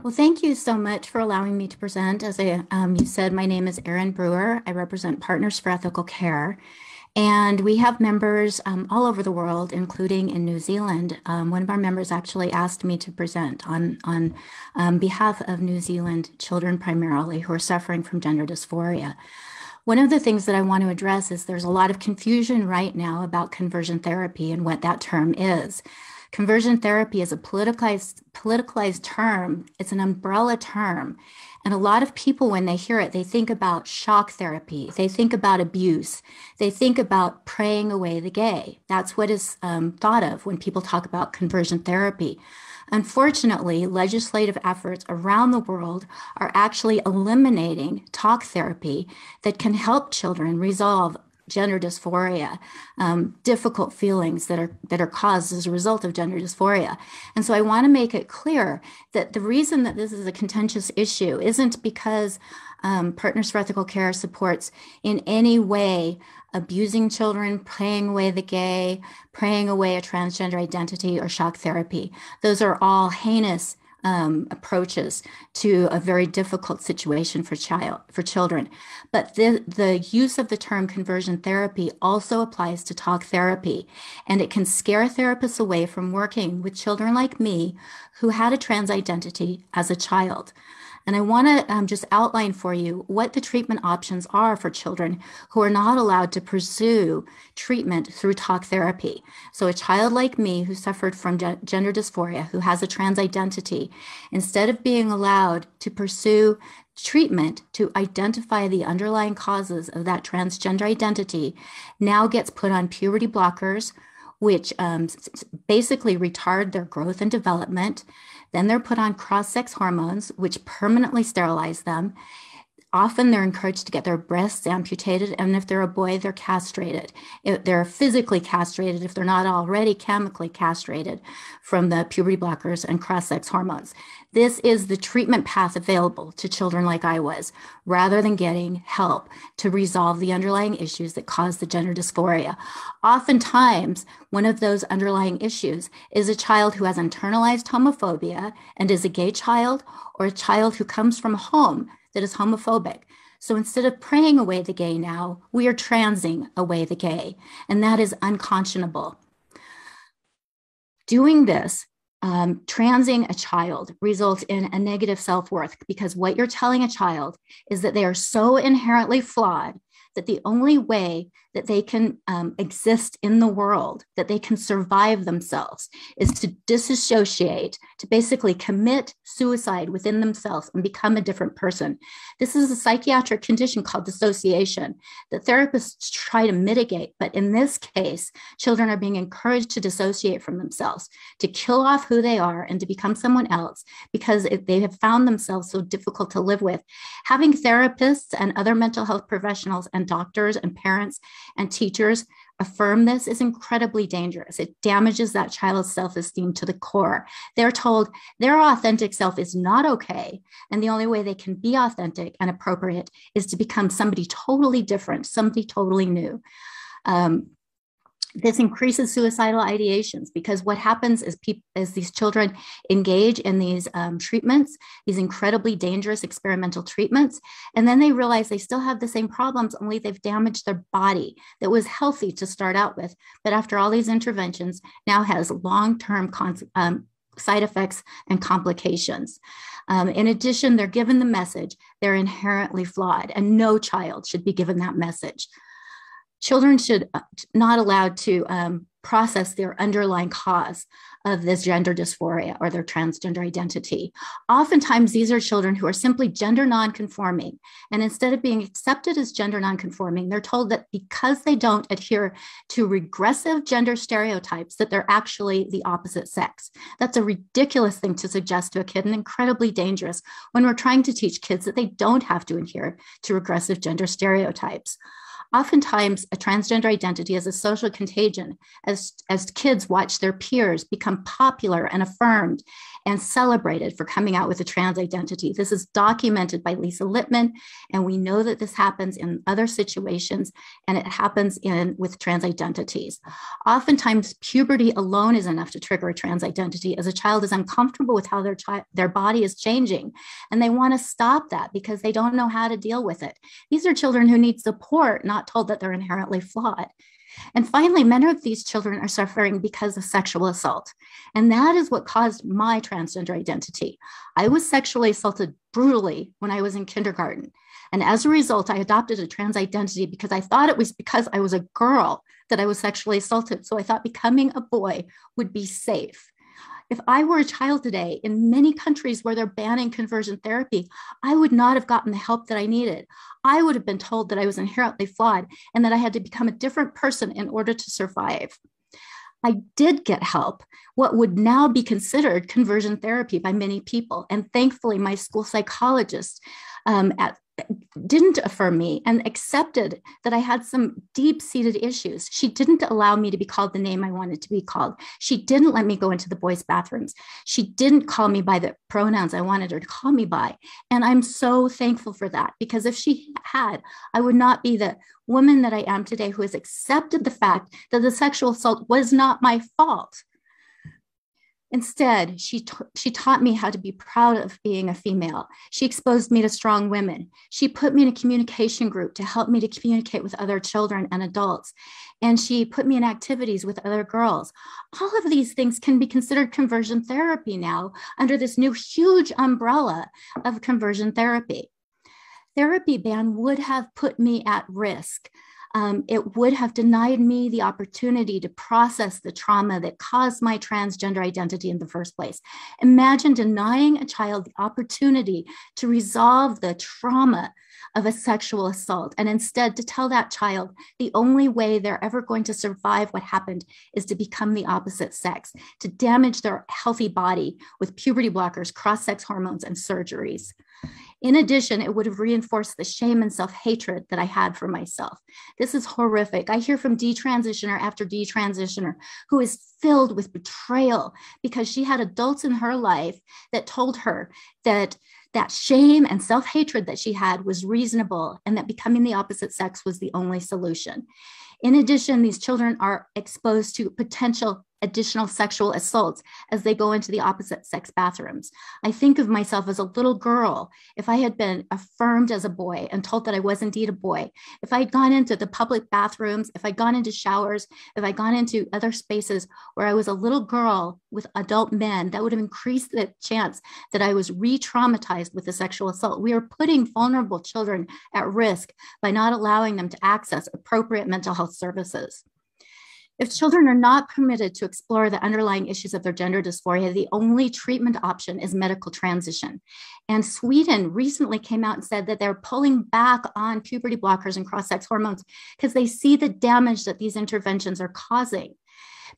Well, thank you so much for allowing me to present. You said, my name is Erin Brewer. I represent Partners for Ethical Care, and we have members all over the world, including in New Zealand. One of our members actually asked me to present on behalf of New Zealand children primarily who are suffering from gender dysphoria. One of the things that I want to address is there's a lot of confusion right now about conversion therapy and what that term is. Conversion therapy is a politicized term. It's an umbrella term. And a lot of people, when they hear it, they think about shock therapy. They think about abuse. They think about praying away the gay. That's what is thought of when people talk about conversion therapy. Unfortunately, legislative efforts around the world are actually eliminating talk therapy that can help children resolve gender dysphoria, difficult feelings that are caused as a result of gender dysphoria. And so I want to make it clear that the reason that this is a contentious issue isn't because Partners for Ethical Care supports in any way abusing children, praying away the gay, praying away a transgender identity, or shock therapy. Those are all heinous approaches to a very difficult situation for children. But the use of the term conversion therapy also applies to talk therapy, and it can scare therapists away from working with children like me who had a trans identity as a child. And I want to just outline for you what the treatment options are for children who are not allowed to pursue treatment through talk therapy. So a child like me who suffered from gender dysphoria, who has a trans identity, instead of being allowed to pursue treatment to identify the underlying causes of that transgender identity, now gets put on puberty blockers, which basically retard their growth and development. Then they're put on cross-sex hormones, which permanently sterilize them. Often they're encouraged to get their breasts amputated, and if they're a boy, they're castrated. They're physically castrated if they're not already chemically castrated from the puberty blockers and cross-sex hormones. This is the treatment path available to children like I was, rather than getting help to resolve the underlying issues that cause the gender dysphoria. Oftentimes, one of those underlying issues is a child who has internalized homophobia and is a gay child, or a child who comes from a home that is homophobic. So instead of praying away the gay now, we are transing away the gay, and that is unconscionable. Doing this, transing a child results in a negative self-worth, because what you're telling a child is that they are so inherently flawed that the only way that they can exist in the world, that they can survive themselves, is to disassociate, to basically commit suicide within themselves and become a different person. This is a psychiatric condition called dissociation that therapists try to mitigate. But in this case, children are being encouraged to dissociate from themselves, to kill off who they are and to become someone else, because they have found themselves so difficult to live with. Having therapists and other mental health professionals and doctors and parents and teachers affirm this is incredibly dangerous. It damages that child's self-esteem to the core. They're told their authentic self is not okay, and the only way they can be authentic and appropriate is to become somebody totally different, somebody totally new. This increases suicidal ideations, because what happens is these children engage in these treatments, these incredibly dangerous experimental treatments, and then they realize they still have the same problems, only they've damaged their body that was healthy to start out with, but after all these interventions now has long-term side effects and complications. In addition, they're given the message they're inherently flawed, and no child should be given that message. Children should not allowed to process their underlying cause of this gender dysphoria or their transgender identity. Oftentimes, these are children who are simply gender nonconforming. And instead of being accepted as gender nonconforming, they're told that because they don't adhere to regressive gender stereotypes, that they're actually the opposite sex. That's a ridiculous thing to suggest to a kid, and incredibly dangerous when we're trying to teach kids that they don't have to adhere to regressive gender stereotypes. Oftentimes, a transgender identity is a social contagion as kids watch their peers become popular and affirmed and celebrated for coming out with a trans identity. This is documented by Lisa Lippman, and we know that this happens in other situations, and it happens with trans identities. Oftentimes, puberty alone is enough to trigger a trans identity, as a child is uncomfortable with how their body is changing, and they want to stop that because they don't know how to deal with it. These are children who need support, not told that they're inherently flawed. And finally, many of these children are suffering because of sexual assault. And that is what caused my transgender identity. I was sexually assaulted brutally when I was in kindergarten. And as a result, I adopted a trans identity because I thought it was because I was a girl that I was sexually assaulted. So I thought becoming a boy would be safe. If I were a child today, in many countries where they're banning conversion therapy, I would not have gotten the help that I needed. I would have been told that I was inherently flawed and that I had to become a different person in order to survive. I did get help, what would now be considered conversion therapy by many people. And thankfully, my school psychologist didn't affirm me and accepted that I had some deep-seated issues. She didn't allow me to be called the name I wanted to be called. She didn't let me go into the boys' bathrooms. She didn't call me by the pronouns I wanted her to call me by. And I'm so thankful for that, because if she had, I would not be the woman that I am today, who has accepted the fact that the sexual assault was not my fault. Instead, she taught me how to be proud of being a female. She exposed me to strong women. She put me in a communication group to help me to communicate with other children and adults. And she put me in activities with other girls. All of these things can be considered conversion therapy now under this new huge umbrella of conversion therapy. Therapy ban would have put me at risk. It would have denied me the opportunity to process the trauma that caused my transgender identity in the first place. Imagine denying a child the opportunity to resolve the trauma of a sexual assault, and instead to tell that child the only way they're ever going to survive what happened is to become the opposite sex, to damage their healthy body with puberty blockers, cross-sex hormones, and surgeries. In addition, it would have reinforced the shame and self-hatred that I had for myself. This is horrific. I hear from detransitioner after detransitioner who is filled with betrayal because she had adults in her life that told her that shame and self-hatred that she had was reasonable and that becoming the opposite sex was the only solution. In addition, these children are exposed to potential additional sexual assaults as they go into the opposite sex bathrooms. I think of myself as a little girl. If I had been affirmed as a boy and told that I was indeed a boy, if I'd gone into the public bathrooms, if I'd gone into showers, if I'd gone into other spaces where I was a little girl with adult men, that would have increased the chance that I was re-traumatized with a sexual assault. We are putting vulnerable children at risk by not allowing them to access appropriate mental health services. If children are not permitted to explore the underlying issues of their gender dysphoria, the only treatment option is medical transition. And Sweden recently came out and said that they're pulling back on puberty blockers and cross-sex hormones because they see the damage that these interventions are causing.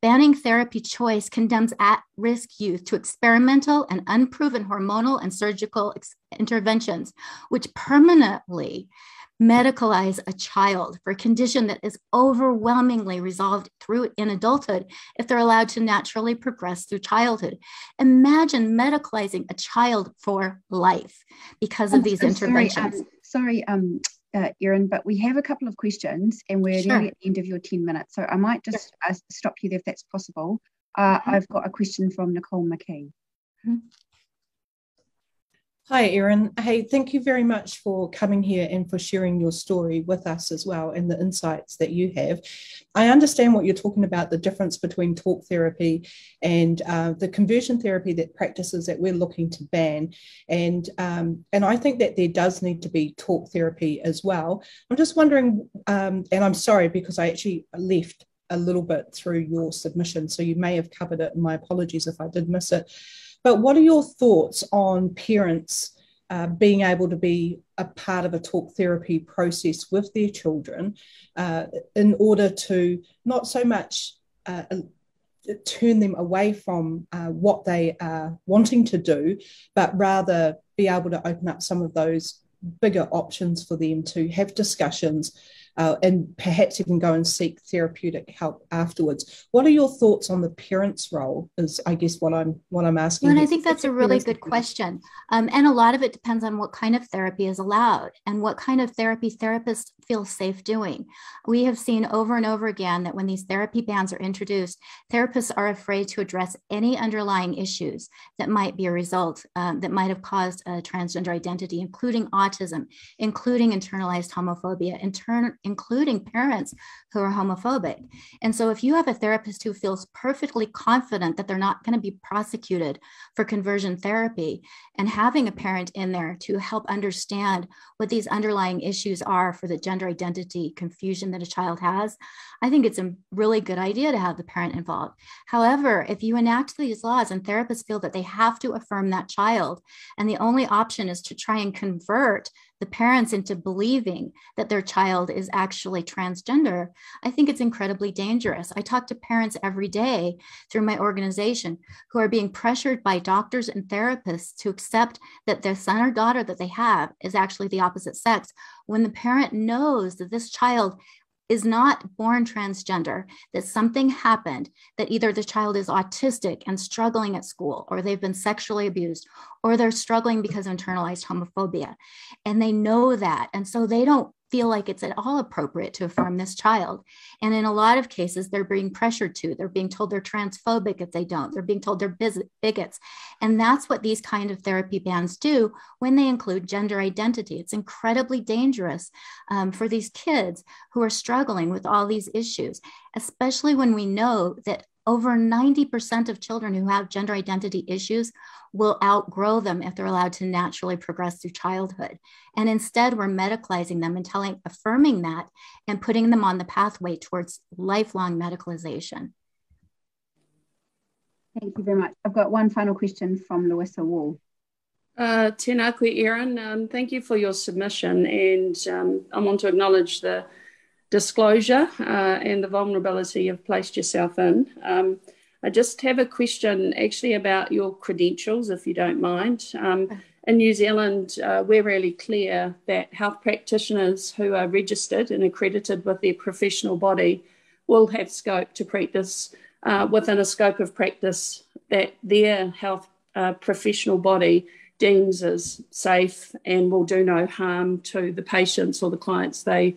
Banning therapy choice condemns at-risk youth to experimental and unproven hormonal and surgical interventions, which permanently medicalize a child for a condition that is overwhelmingly resolved in adulthood if they're allowed to naturally progress through childhood. Imagine medicalizing a child for life because of these interventions. Sorry, Erin, but we have a couple of questions and we're nearly at the end of your 10 minutes. So I might just stop you there if that's possible. I've got a question from Nicole McKee. Mm-hmm. Hi, Erin. Hey, thank you very much for coming here and for sharing your story with us as well and the insights that you have. I understand what you're talking about, the difference between talk therapy and the conversion therapy that practices that we're looking to ban. And I think that there does need to be talk therapy as well. I'm just wondering, and I'm sorry because I actually left a little bit through your submission, so you may have covered it, and my apologies if I did miss it. But what are your thoughts on parents being able to be a part of a talk therapy process with their children in order to not so much turn them away from what they are wanting to do, but rather be able to open up some of those bigger options for them to have discussions and perhaps even go and seek therapeutic help afterwards. What are your thoughts on the parent's role? Is I guess what I'm asking. Well, and I think that's a really good question. And a lot of it depends on what kind of therapy is allowed and what kind of therapy therapists feel safe doing. We have seen over and over again that when these therapy bans are introduced, therapists are afraid to address any underlying issues that might be a result, that might have caused a transgender identity, including autism, including internalized homophobia, including parents who are homophobic. And so if you have a therapist who feels perfectly confident that they're not going to be prosecuted for conversion therapy, and having a parent in there to help understand what these underlying issues are for the gender identity confusion that a child has, I think it's a really good idea to have the parent involved. However, if you enact these laws and therapists feel that they have to affirm that child, and the only option is to try and convert the parents into believing that their child is actually transgender, I think it's incredibly dangerous. I talk to parents every day through my organization who are being pressured by doctors and therapists to accept that their son or daughter that they have is actually the opposite sex, when the parent knows that this child is not born transgender, that something happened, that either the child is autistic and struggling at school, or they've been sexually abused, or they're struggling because of internalized homophobia. And they know that. And so they don't feel like it's at all appropriate to affirm this child. And in a lot of cases, they're being pressured to. They're being told they're transphobic if they don't. They're being told they're bigots. And that's what these kind of therapy bans do when they include gender identity. It's incredibly dangerous for these kids who are struggling with all these issues, especially when we know that over 90% of children who have gender identity issues will outgrow them if they're allowed to naturally progress through childhood. And instead, we're medicalizing them and affirming that and putting them on the pathway towards lifelong medicalization. Thank you very much. I've got one final question from Louisa Wall. Tēnā koe, Erin. Thank you for your submission. And I want to acknowledge the disclosure and the vulnerability you've placed yourself in. I just have a question actually about your credentials, if you don't mind. In New Zealand, we're really clear that health practitioners who are registered and accredited with their professional body will have scope to practice within a scope of practice that their health professional body deems as safe and will do no harm to the patients or the clients they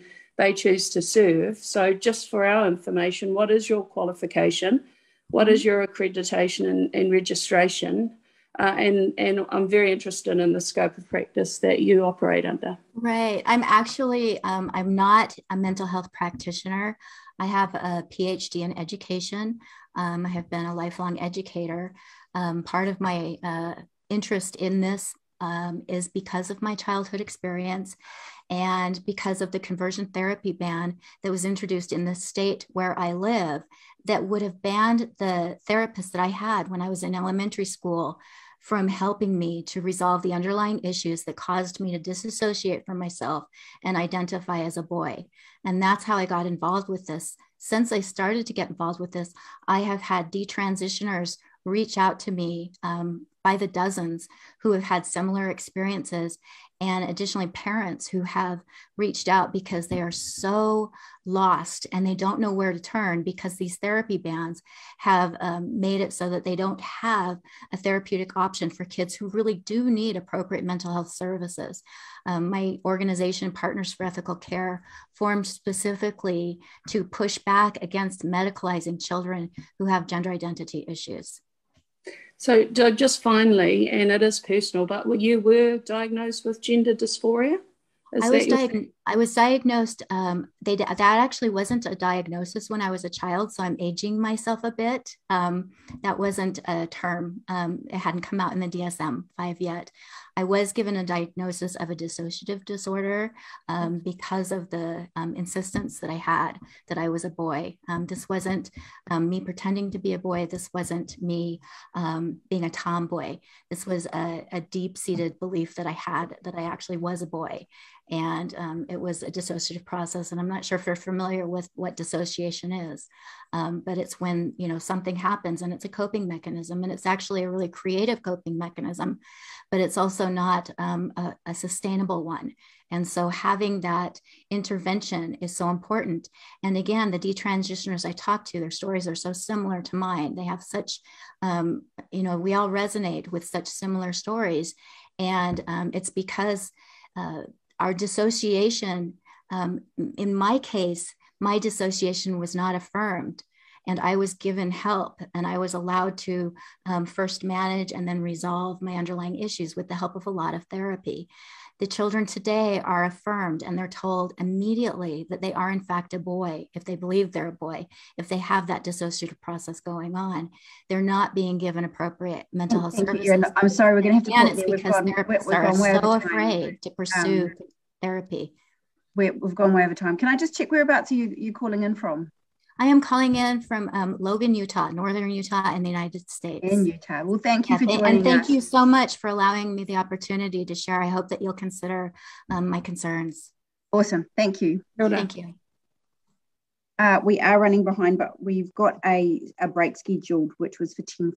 choose to serve. So just for our information, what is your qualification? What is your accreditation and registration? And I'm very interested in the scope of practice that you operate under. Right. I'm actually, I'm not a mental health practitioner. I have a PhD in education. I have been a lifelong educator. Part of my interest in this is because of my childhood experience and because of the conversion therapy ban that was introduced in the state where I live, that would have banned the therapist that I had when I was in elementary school from helping me to resolve the underlying issues that caused me to disassociate from myself and identify as a boy. And that's how I got involved with this. Since I started to get involved with this, I have had detransitioners reach out to me by the dozens who have had similar experiences, and additionally parents who have reached out because they are so lost and they don't know where to turn because these therapy bans have made it so that they don't have a therapeutic option for kids who really do need appropriate mental health services. My organization, Partners for Ethical Care, formed specifically to push back against medicalizing children who have gender identity issues. So just finally, and it is personal, but you were diagnosed with gender dysphoria? I was diagnosed, that actually wasn't a diagnosis when I was a child, so I'm aging myself a bit. That wasn't a term. It hadn't come out in the DSM-5 yet. I was given a diagnosis of a dissociative disorder because of the insistence that I had that I was a boy. This wasn't me pretending to be a boy. This wasn't me being a tomboy. This was a deep-seated belief that I had that I actually was a boy. And it it was a dissociative process. And I'm not sure if you're familiar with what dissociation is, but it's when, something happens and it's a coping mechanism, and it's actually a really creative coping mechanism, but it's also not a sustainable one. And so having that intervention is so important. And again, the detransitioners I talk to, their stories are so similar to mine. They have such, we all resonate with such similar stories. And it's because our dissociation, in my case, my dissociation was not affirmed. And I was given help, and I was allowed to first manage and then resolve my underlying issues with the help of a lot of therapy. The children today are affirmed, and they're told immediately that they are in fact a boy, if they believe they're a boy, if they have that dissociative process going on. They're not being given appropriate mental health services. I'm sorry, we're going to have to pause there. It's because therapists are so afraid to pursue therapy. We've gone way over time. Can I just check whereabouts are you calling in from? I am calling in from Logan, Utah, northern Utah in the United States. In Utah. Well, thank you for joining us. And thank you so much for allowing me the opportunity to share. I hope that you'll consider my concerns. Awesome. Thank you. Thank you. We are running behind, but we've got a break scheduled, which was for 10:40.